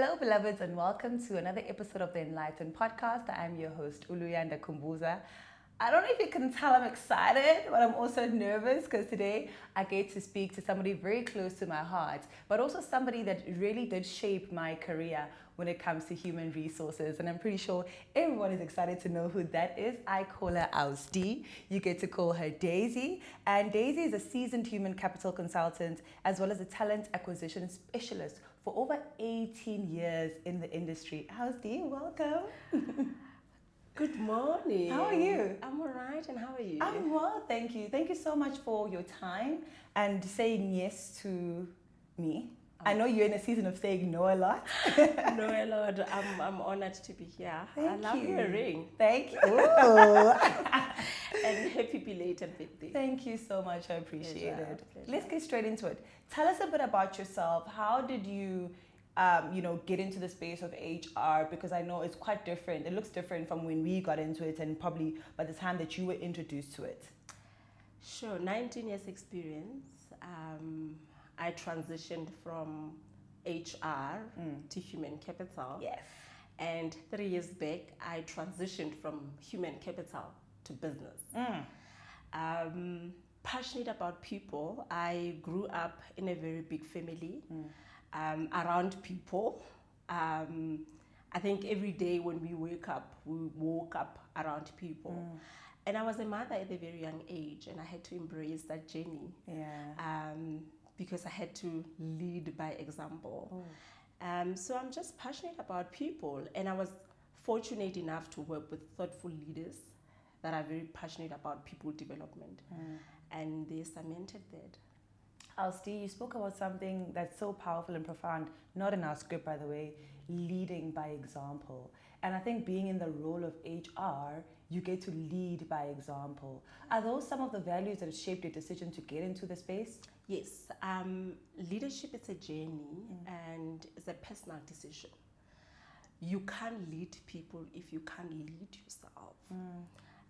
Hello, beloveds, and welcome to another episode of the Enlightened Podcast. I'm your host, Uluyanda Kumbuza. I don't know if you can tell I'm excited, but I'm also nervous because today I get to speak to somebody very close to my heart, but also somebody that really did shape my career when it comes to human resources. And I'm pretty sure everyone is excited to know who that is. I call her Ausdi. You get to call her Daisy. And Daisy is a seasoned human capital consultant as well as a talent acquisition specialist for over 18 years in the industry. Ausdi, welcome. Good morning. How are you? I'm all right, and how are you? I'm well, thank you. Thank you so much for your time and saying yes to me. I know you're in a season of saying no a lot. No, Lord, I'm honored to be here. Thank I love you. your ring. Thank you. Ooh. And happy belated birthday. Thank you so much. I appreciate Pleasure, it. pleasure. Let's get straight into it. Tell us a bit about yourself. How did you, get into the space of HR? Because I know it's quite different. It looks different from when we got into it and probably by the time that you were introduced to it. Sure, 19 years experience. I transitioned from HR to human capital. Yes. And 3 years back, I transitioned from human capital to business. Passionate about people. I grew up in a very big family, around people. I think every day when we woke up around people. And I was a mother at a very young age, and I had to embrace that journey. Yeah. Because I had to lead by example. So I'm just passionate about people, and I was fortunate enough to work with thoughtful leaders that are very passionate about people development, and they cemented that. Ausdi, you spoke about something that's so powerful and profound, not in our script, by the way, leading by example. And I think being in the role of HR, you get to lead by example. Are those some of the values that have shaped your decision to get into the space? Yes, leadership is a journey and it's a personal decision. You can't lead people if you can't lead yourself.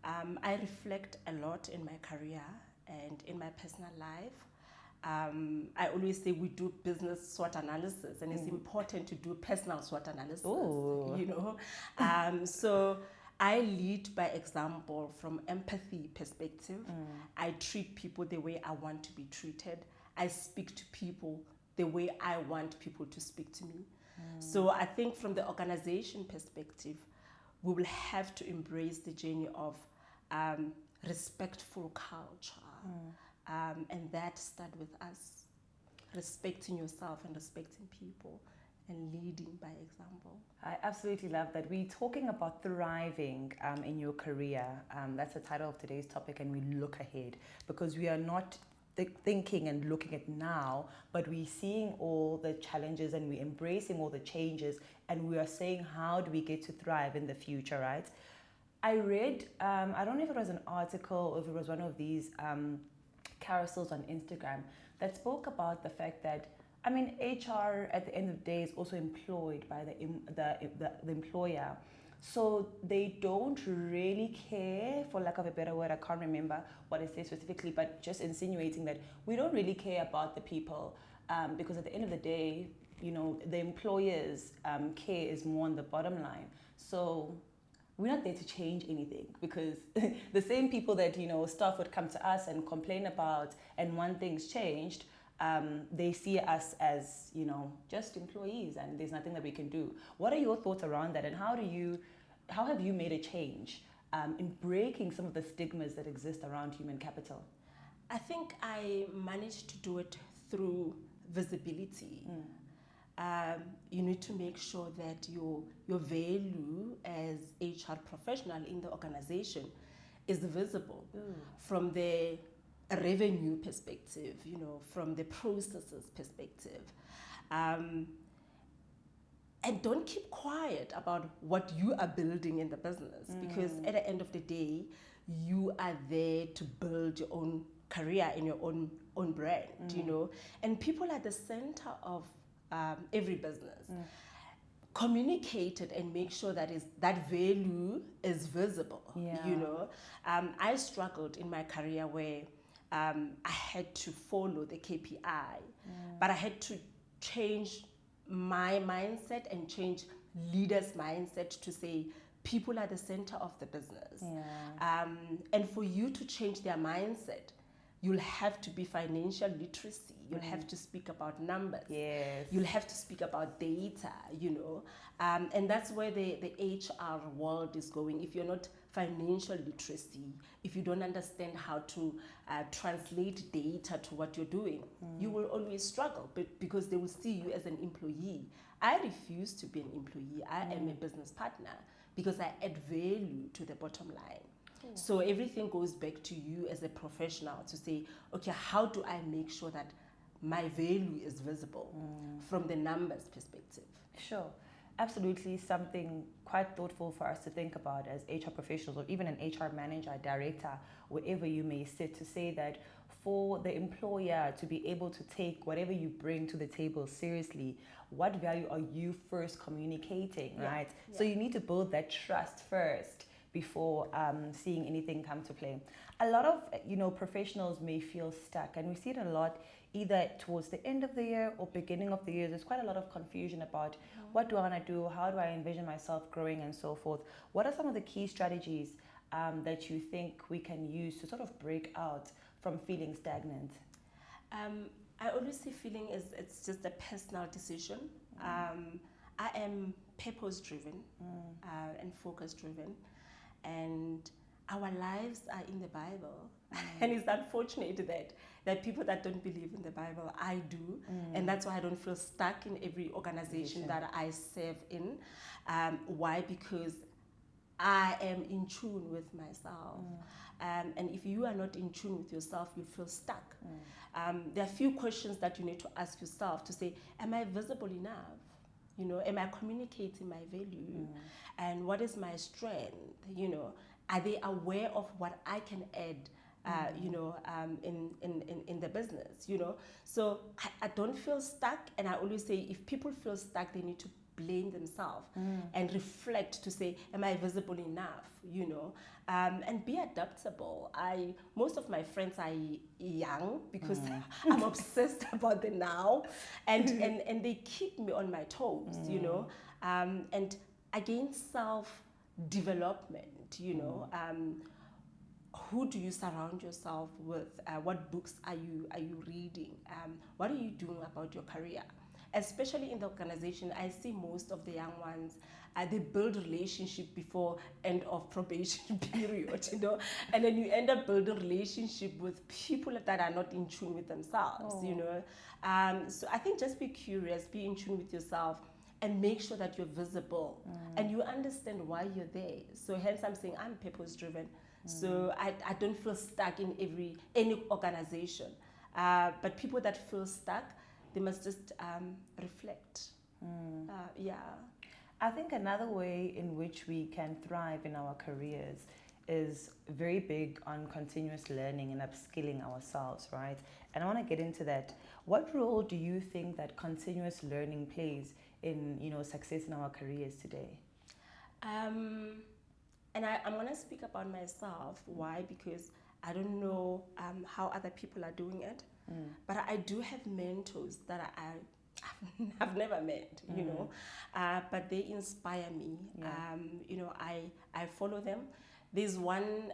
I reflect a lot in my career and in my personal life. I always say we do business SWOT analysis, and it's important to do personal SWOT analysis. Ooh. So I lead by example from empathy perspective. I treat people the way I want to be treated. I speak to people the way I want people to speak to me. So I think from the organization perspective, we will have to embrace the journey of respectful culture. And that starts with us respecting yourself and respecting people and leading by example. I absolutely love that. We're talking about thriving in your career. That's the title of today's topic, and we look ahead because we are not thinking and looking at now, but we're seeing all the challenges and we're embracing all the changes, and we are saying, how do we get to thrive in the future, right? I read, I don't know if it was an article or if it was one of these carousels on Instagram that spoke about the fact that HR at the end of the day is also employed by the employer. So they don't really care, for lack of a better word, I can't remember what it says specifically, but just insinuating that we don't really care about the people because at the end of the day, the employer's care is more on the bottom line. So we're not there to change anything because the same people that, staff would come to us and complain about and want things changed, they see us as, just employees and there's nothing that we can do. What are your thoughts around that, and how have you made a change in breaking some of the stigmas that exist around human capital? I think I managed to do it through visibility. You need to make sure that your value as HR professional in the organization is visible from the revenue perspective, from the processes perspective. And don't keep quiet about what you are building in the business, because at the end of the day, you are there to build your own career in your own brand, and people are at the center of every business. Communicate it and make sure that that value is visible. I struggled in my career where I had to follow the KPI, but I had to change my mindset and change leaders' mindset to say people are the center of the business. And for you to change their mindset, you'll have to be financial literacy. You'll have to speak about numbers. Yes. You'll have to speak about data, and that's where the HR world is going. If you're not financial literacy, if you don't understand how to translate data to what you're doing, you will always struggle, but because they will see you as an employee. I refuse to be an employee. I am a business partner because I add value to the bottom line. So everything goes back to you as a professional to say, okay, how do I make sure that my value is visible from the numbers perspective? Sure. Absolutely, something quite thoughtful for us to think about as HR professionals, or even an HR manager, director, wherever you may sit, to say that for the employer to be able to take whatever you bring to the table seriously, what value are you first communicating, right? So you need to build that trust first before seeing anything come to play. A lot of professionals may feel stuck, and we see it a lot either towards the end of the year or beginning of the year. There's quite a lot of confusion about what do I want to do, how do I envision myself growing, and so forth. What are some of the key strategies that you think we can use to sort of break out from feeling stagnant? I always see feeling it's just a personal decision. I am purpose driven and focus driven, and our lives are in the Bible. And it's unfortunate that people that don't believe in the Bible, I do, and that's why I don't feel stuck in every organization that I serve in. Why? Because I am in tune with myself. And if you are not in tune with yourself, you feel stuck. There are a few questions that you need to ask yourself to say, am I visible enough? Am I communicating my value? And what is my strength? Are they aware of what I can add, in the business? So I don't feel stuck, and I always say if people feel stuck, they need to blame themselves and reflect to say, am I visible enough? And be adaptable. Most of my friends are young because I'm obsessed about the now, and they keep me on my toes, and again, self-development, who do you surround yourself with? What books are you reading? What are you doing about your career? Especially in the organization, I see most of the young ones, they build relationship before end of probation period, and then you end up building relationship with people that are not in tune with themselves, So I think just be curious, be in tune with yourself, and make sure that you're visible and you understand why you're there. So hence I'm saying I'm purpose driven. So I don't feel stuck in any organization. But people that feel stuck, they must just reflect. I think another way in which we can thrive in our careers is very big on continuous learning and upskilling ourselves, right? And I want to get into that. What role do you think that continuous learning plays in success in our careers today? And I'm going to speak about myself. Why? Because I don't know how other people are doing it, but I do have mentors that I've never met, but they inspire me. I follow them. There's one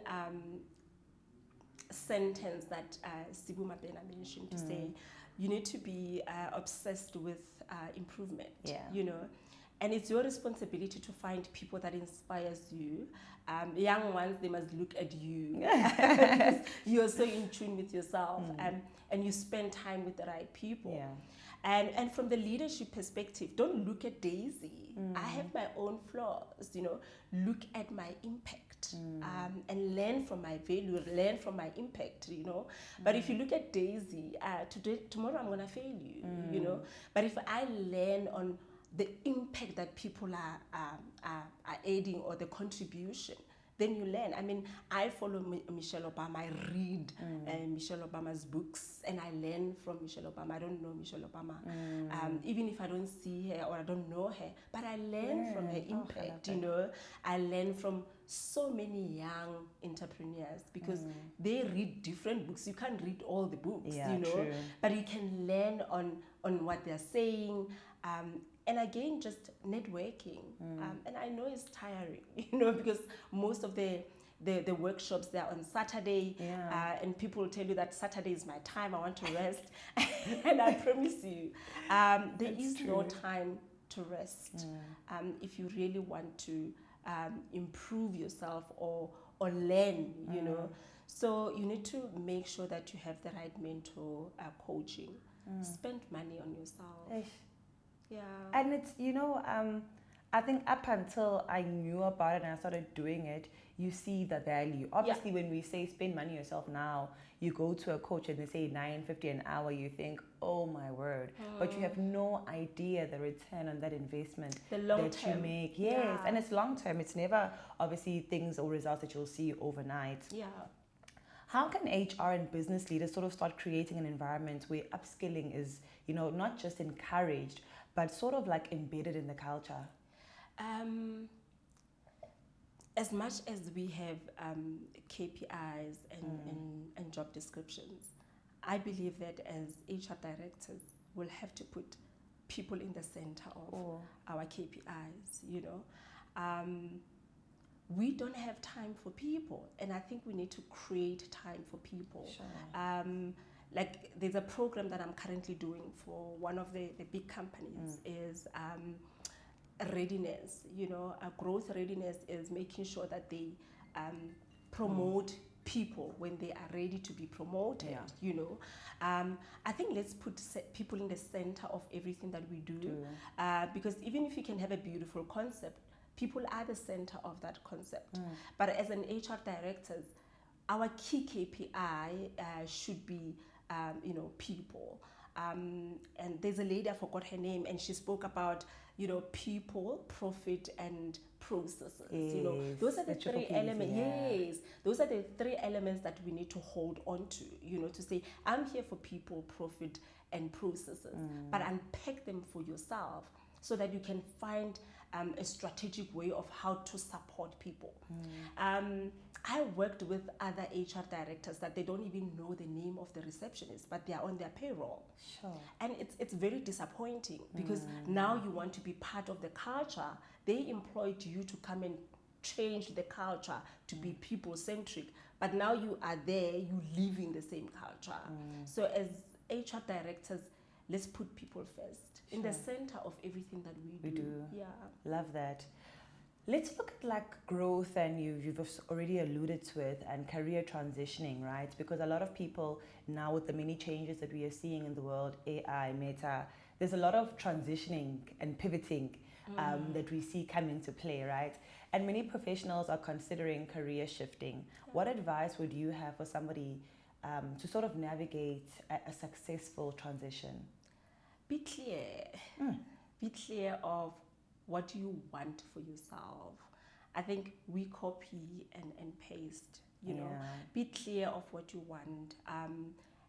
sentence that Daisy Lepheana mentioned to say, you need to be obsessed with improvement, and it's your responsibility to find people that inspires you. Young ones, they must look at you. You're so in tune with yourself, and you spend time with the right people. And from the leadership perspective, don't look at Daisy. I have my own flaws, look at my impact, and learn from my value, learn from my impact, But if you look at Daisy, tomorrow I'm gonna fail you, But if I learn on the impact that people are adding or the contribution, then you learn. I mean, I follow Michelle Obama. I read Michelle Obama's books, and I learn from Michelle Obama. I don't know Michelle Obama, even if I don't see her or I don't know her, but I learn from her impact. I learn from so many young entrepreneurs because they read different books. You can't read all the books, True. but you can learn on what they're saying. And again, just networking. And I know it's tiring, you know, because most of the workshops, they're on Saturday, Yeah. and people will tell you that Saturday is my time, I want to rest. And I promise you, there is no time to rest. If you really want to improve yourself or learn, you know. So you need to make sure that you have the right mentor, coaching. Spend money on yourself. Eish. Yeah. And it's, I think up until I knew about it and I started doing it, you see the value. Obviously, when we say spend money yourself now, you go to a coach and they say $9.50 an hour, you think, oh my word. But you have no idea the return on that investment The long that term. you make. Yes, and it's long term. It's never obviously things or results that you'll see overnight. Yeah. How can HR and business leaders sort of start creating an environment where upskilling is, not just encouraged, but sort of like embedded in the culture? As much as we have KPIs and job descriptions, I believe that as HR directors, we'll have to put people in the center of our KPIs, you know. We don't have time for people, and I think we need to create time for people. Sure. Like there's a program that I'm currently doing for one of the big companies is readiness. You know, growth readiness is making sure that they promote people when they are ready to be promoted. You know, I think let's put people in the center of everything that we do, because even if you can have a beautiful concept, people are the center of that concept. But as an HR directors, our key KPI should be, people. And there's a lady, I forgot her name, and she spoke about, people, profit, and processes. Yes, you know, those are the three elements. Yeah. Yes, those are the three elements that we need to hold on to. You know, to say I'm here for people, profit, and processes, but unpack them for yourself so that you can find a strategic way of how to support people. I worked with other HR directors that they don't even know the name of the receptionist, but they are on their payroll. Sure. And it's very disappointing because now you want to be part of the culture. They employed you to come and change the culture to be people-centric, but now you are there, you live in the same culture. So as HR directors, let's put people first, in the center of everything that we do. Yeah. Love that. Let's look at like growth, and you've already alluded to it, and career transitioning, right? Because a lot of people now, with the many changes that we are seeing in the world, AI, Meta, there's a lot of transitioning and pivoting that we see come into play, right? And many professionals are considering career shifting. What advice would you have for somebody to sort of navigate a successful transition? Be clear. Be clear of what you want for yourself. I think we copy and paste, you know. Be clear of what you want.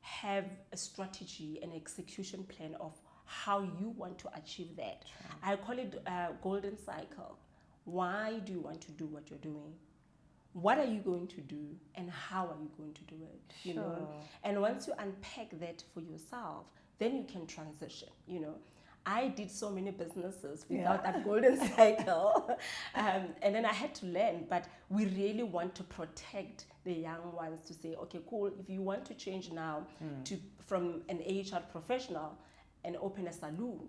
Have a strategy and execution plan of how you want to achieve that. I call it a golden cycle. Why do you want to do what you're doing? What are you going to do, and how are you going to do it? You know? And once you unpack that for yourself, then you can transition, you know. I did so many businesses without that golden cycle. And then I had to learn, but we really want to protect the young ones to say, okay, cool, if you want to change now from an HR professional and open a salon,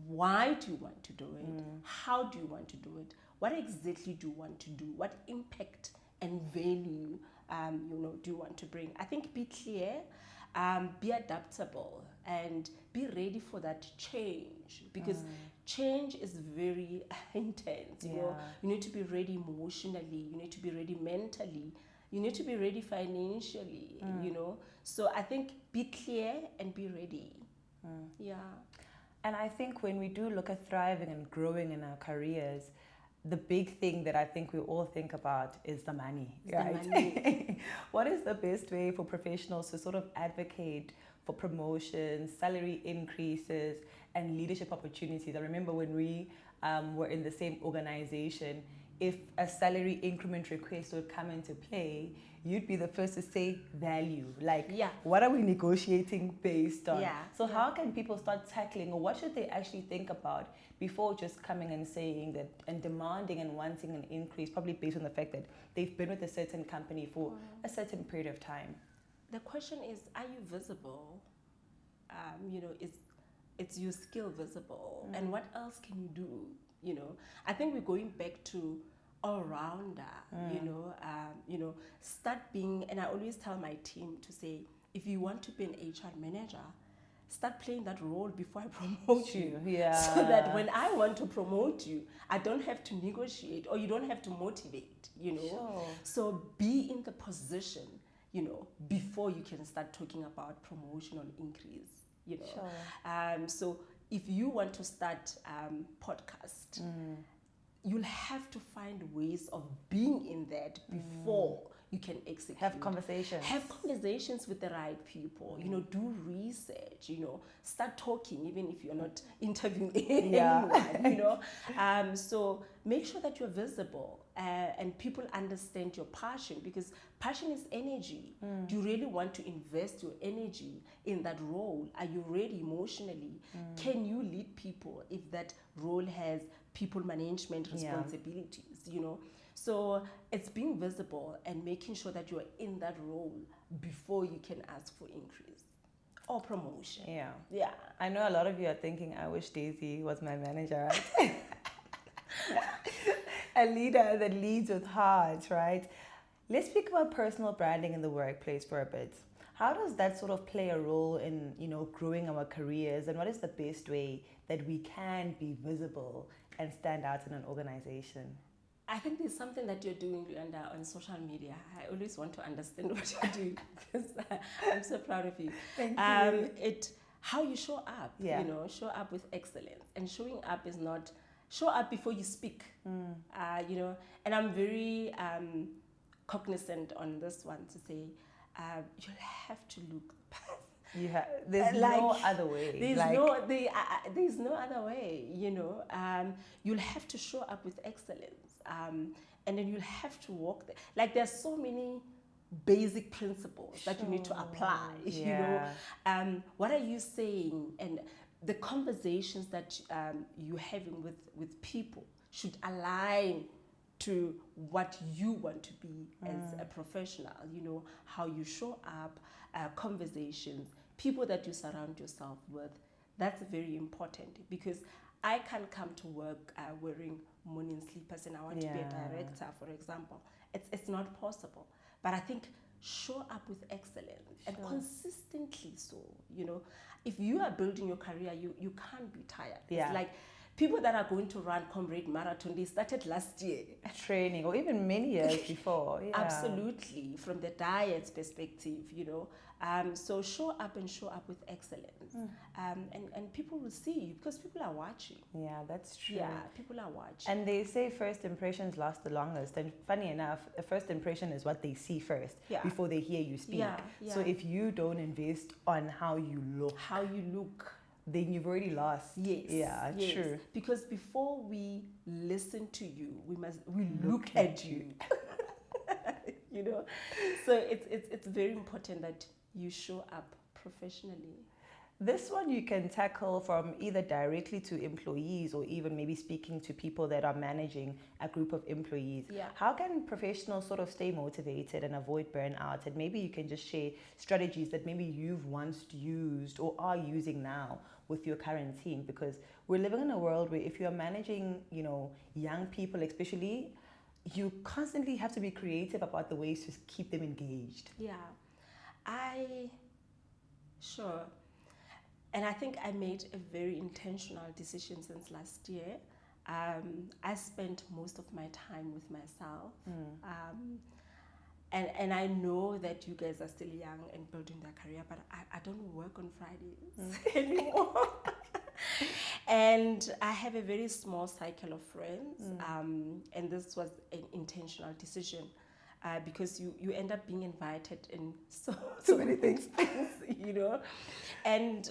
why do you want to do it? How do you want to do it? What exactly do you want to do? What impact and value do you want to bring? I think be clear, be adaptable, and be ready for that change, because change is very intense. You know, you need to be ready emotionally, you need to be ready mentally, you need to be ready financially, you know. So I think be clear and be ready. Yeah. And I think when we do look at thriving and growing in our careers, the big thing that I think we all think about is the money, right? The money. What is the best way for professionals to sort of advocate for promotions, salary increases, and leadership opportunities? I remember when we were in the same organization, if a salary increment request would come into play, you'd be the first to say value. Like, Yeah. what are we negotiating based on? Yeah. So Yeah. how can people start tackling, or what should they actually think about before just coming and saying that and demanding and wanting an increase, probably based on the fact that they've been with a certain company for a certain period of time? The question is, are you visible? It's your skill visible, and what else can you do? I think we're going back to all-rounder. Start being, and I always tell my team to say, if you want to be an HR manager, start playing that role before I promote you. Yeah. So that when I want to promote you, I don't have to negotiate, or you don't have to motivate. Sure. So be in the position, before you can start talking about promotion or increase. Sure. So if you want to start podcast, you'll have to find ways of being in that before you can execute. Have conversations. Have conversations with the right people. Do research. Start talking, even if you're not interviewing anyone. So make sure that you're visible and people understand your passion, because passion is energy. Do you really want to invest your energy in that role? Are you ready emotionally? Can you lead people if that role has people management responsibilities? So it's being visible and making sure that you're in that role before you can ask for increase or promotion. Yeah. I know a lot of you are thinking, I wish Daisy was my manager, right? A leader that leads with heart, right? Let's speak about personal branding in the workplace for a bit. How does that sort of play a role in, growing our careers, and what is the best way that we can be visible and stand out in an organization? I think there's something that you're doing, Luanda, on social media. I always want to understand what you're doing, because I'm so proud of you. Thank you. How you show up, show up with excellence. And showing up is not, show up before you speak, and I'm very cognizant on this one to say, you'll have to look past. There's no other way. There's no other way. You'll have to show up with excellence, and then you'll have to walk there. Like, there's so many basic principles that you need to apply. What are you saying, and the conversations that you're having with people should align to what you want to be as a professional. How you show up, conversations, people that you surround yourself with. That's very important, because I can't come to work wearing morning slippers and I want to be a director, for example. It's not possible. But I think show up with excellence and consistently so. If you are building your career, you can't be tired. It's like people that are going to run Comrade Marathon, they started last year. Training, or even many years before. Yeah. Absolutely, from the diet's perspective, so show up with excellence. And people will see you, because people are watching. Yeah, that's true. Yeah, people are watching. And they say first impressions last the longest. And funny enough, the first impression is what they see first before they hear you speak. So if you don't invest on how you look, then you've already lost. Yes. True. Because before we listen to you, we look at you. So it's very important that you show up professionally. This one you can tackle from either directly to employees, or even maybe speaking to people that are managing a group of employees. How can professionals sort of stay motivated and avoid burnout? And maybe you can just share strategies that maybe you've once used or are using now with your current team, because we're living in a world where if you're managing, young people especially, you constantly have to be creative about the ways to keep them engaged. Sure. And I think I made a very intentional decision since last year. I spent most of my time with myself. And I know that you guys are still young and building their career, but I don't work on Fridays anymore. And I have a very small cycle of friends. And this was an intentional decision. Because you end up being invited in so many things, And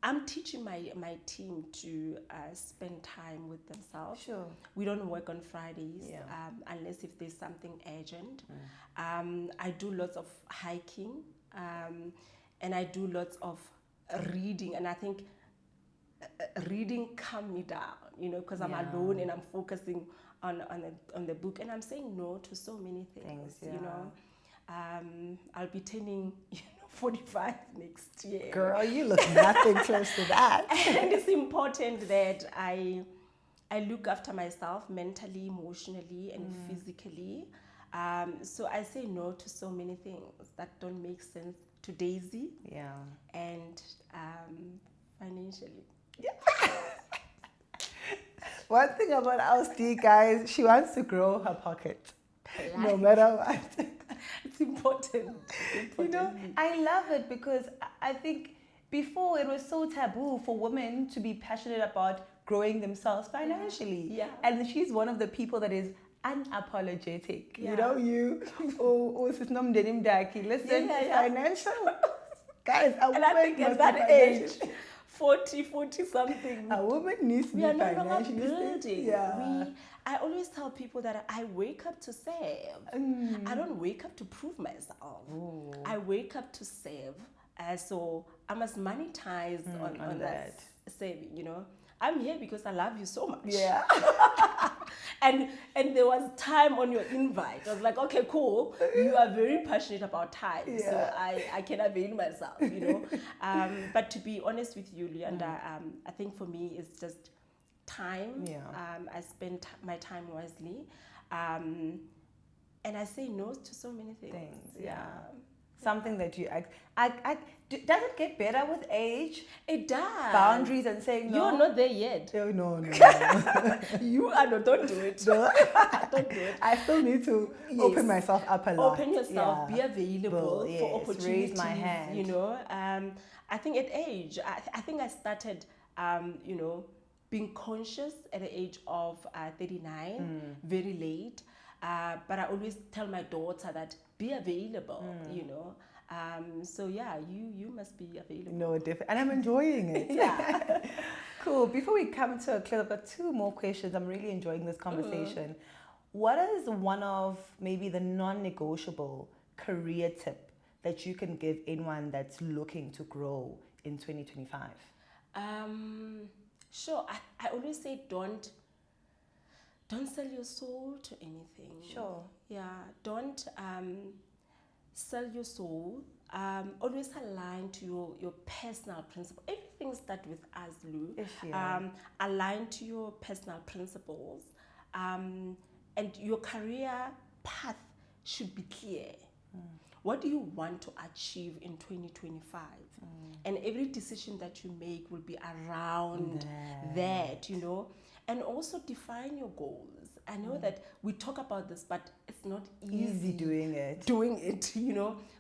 I'm teaching my team to spend time with themselves. Sure. We don't work on Fridays Yeah. unless if there's something urgent. I do lots of hiking, and I do lots of reading, and I think reading calm me down, because I'm Yeah. alone and I'm focusing on the book, and I'm saying no to so many things. I'll be turning 45 next year. Girl, you look nothing close to that. And it's important that I look after myself mentally, emotionally, and physically. So I say no to so many things that don't make sense to Daisy. Yeah. And financially. One thing about LSD, guys, she wants to grow her pocket. No matter what. It's important. I love it because I think before it was so taboo for women to be passionate about growing themselves financially. Yeah. And she's one of the people that is unapologetic. Yeah. Listen, Yeah. financial guys, And I think at that age, 40 something, a woman needs to we be are no longer financially building. Yeah. I always tell people that I wake up to save. I don't wake up to prove myself. Ooh. I wake up to save. So I must monetize on that saving, I'm here because I love you so much. Yeah. And there was time on your invite. I was like, okay, cool. You are very passionate about time. So I can avail myself, But to be honest with you, Leanda, I think for me it's just time. Yeah. I spend my time wisely. And I say no to so many things. Yeah. Something that you does it get better with age? It does. Boundaries and saying no. You're not there yet. Oh, no. You are not. Don't do it. No. Don't do it. I still need to open myself up a lot. Open yourself. Be available for opportunities. Raise my hand. I think at age, I think I started, being conscious at the age of 39, very late. But I always tell my daughter that be available, So yeah, you must be available. No, different. And I'm enjoying it. Yeah. Cool. Before we come to a close, I've got two more questions. I'm really enjoying this conversation. What is one of maybe the non-negotiable career tip that you can give anyone that's looking to grow in 2025? Sure. I always say don't sell your soul to anything. Sure. Yeah. Don't sell your soul. Always align to your personal principle. Everything starts with us, Lou. Align to your personal principles. And your career path should be clear. What do you want to achieve in 2025? And every decision that you make will be around that, And also define your goals. I know that we talk about this, but it's not easy doing it.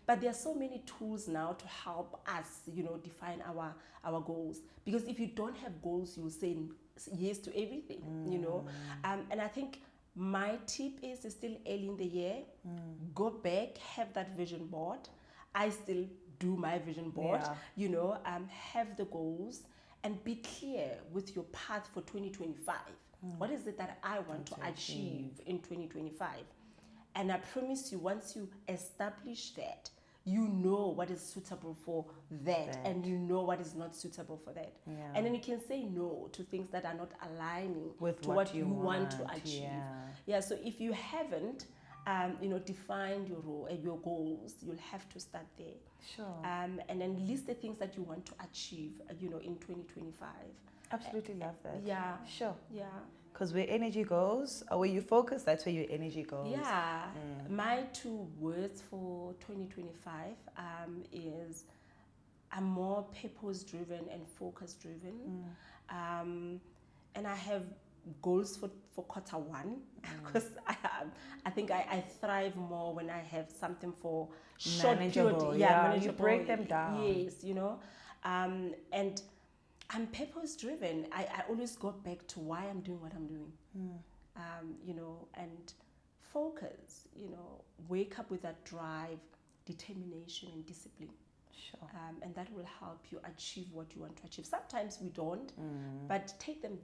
But there are so many tools now to help us, define our goals. Because if you don't have goals, you'll say yes to everything, And I think my tip is it's still early in the year. Go back, have that vision board. I still do my vision board, have the goals and be clear with your path for 2025. What is it that I want to achieve in 2025? And I promise you, once you establish that, you know what is suitable for that. And you know what is not suitable for that. And then you can say no to things that are not aligning with what you want to achieve. So if you haven't defined your role and your goals, you'll have to start there. Sure. And then list the things that you want to achieve, in 2025. Absolutely love that. Yeah. Sure. Yeah. Because where energy goes, or where you focus, that's where your energy goes. Yeah. My 2 words for 2025 is I'm more purpose-driven and focus-driven. And I have goals for quarter 1 because I think I thrive more when I have something for short manageable. period. Manageable. You break them down. Yes, and I'm purpose driven. I always go back to why I'm doing what I'm doing. And focus, wake up with that drive, determination and discipline. Sure. And that will help you achieve what you want to achieve. Sometimes we don't, but take them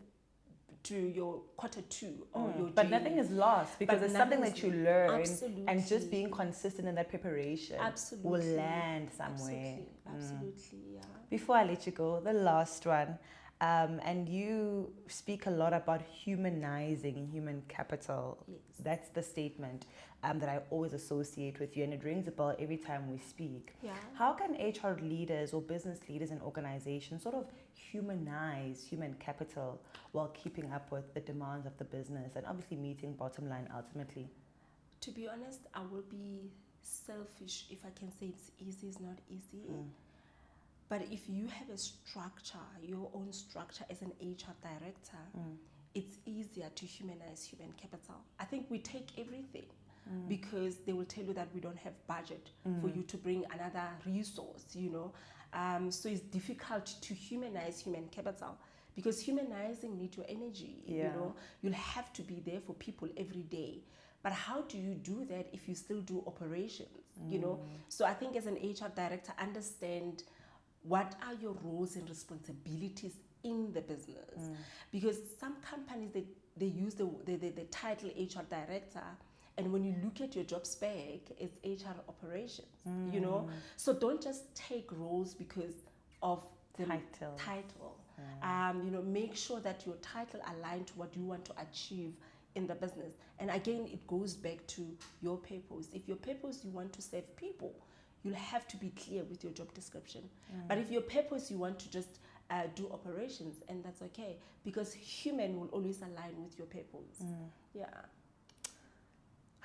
to your Q2 or your But JD. nothing is lost because But it's something nothing that you is- learn, Absolutely. and just being consistent in that preparation will Absolutely. land somewhere. Absolutely, yeah. Before I let you go, the last one, and you speak a lot about humanizing human capital. Yes. That's the statement that I always associate with you, and it rings a bell every time we speak. Yeah. How can HR leaders or business leaders and organizations sort of humanize human capital while keeping up with the demands of the business and obviously meeting bottom line ultimately? To be honest, I will be selfish if I can say it's easy. It's not easy. But if you have a structure, your own structure as an HR director, it's easier to humanize human capital. I think we take everything because they will tell you that we don't have budget for you to bring another resource, you know. So it's difficult to humanize human capital because humanizing needs your energy, you know. You'll have to be there for people every day. But how do you do that if you still do operations, you know? So I think as an HR director, understand what are your roles and responsibilities in the business, because some companies they use the title HR director, and when you look at your job spec, it's HR operations, you know. So don't just take roles because of the title. You know, make sure that your title aligns to what you want to achieve in the business. And again, it goes back to your purpose. If your purpose you want to serve people, you'll have to be clear with your job description. But if your purpose you want to just do operations, and that's okay, because human will always align with your purpose. Yeah.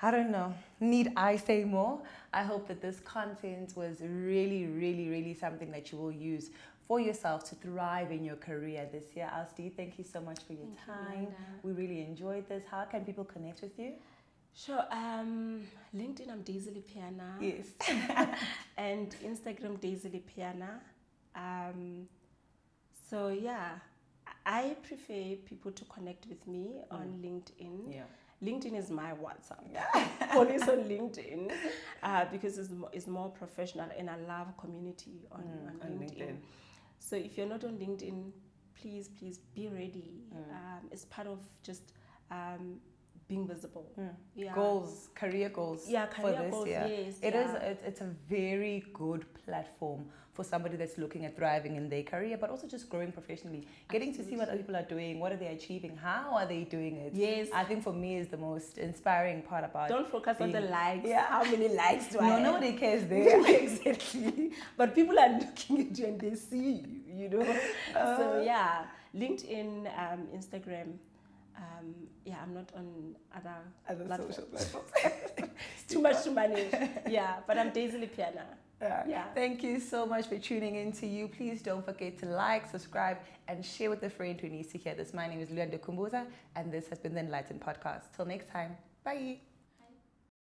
I don't know. Need I say more? I hope that this content was really, really, really something that you will use for yourself to thrive in your career this year. Alsti, thank you so much for your time. We really enjoyed this. How can people connect with you? Sure. LinkedIn, I'm Daisy Lepheana. Yes. And Instagram, Daisy Lepheana. So yeah, I prefer people to connect with me on LinkedIn. Yeah. LinkedIn is my WhatsApp. Always on LinkedIn because it's more professional, and I love community on LinkedIn. So if you're not on LinkedIn, please be ready. It's part of just being visible. Yeah. Goals, career goals. Yeah, career for this goals. year. Yes, It is. It's a very good platform for somebody that's looking at thriving in their career, but also just growing professionally, getting to see what other people are doing, what are they achieving, how are they doing it. Yes. I think for me is the most inspiring part about. Don't focus on the likes. Yeah. How many likes do I have? Nobody cares there. Exactly. But people are looking at you and they see you know. So yeah, LinkedIn, Instagram. I'm not on other social platforms. It's too much to manage. Yeah, but I'm Daisy Lepheana. Yeah. Thank you so much for tuning in to you. Please don't forget to like, subscribe, and share with a friend who needs to hear this. My name is Luanda Kumbuza, and this has been the Enlightened Podcast. Till next time, bye.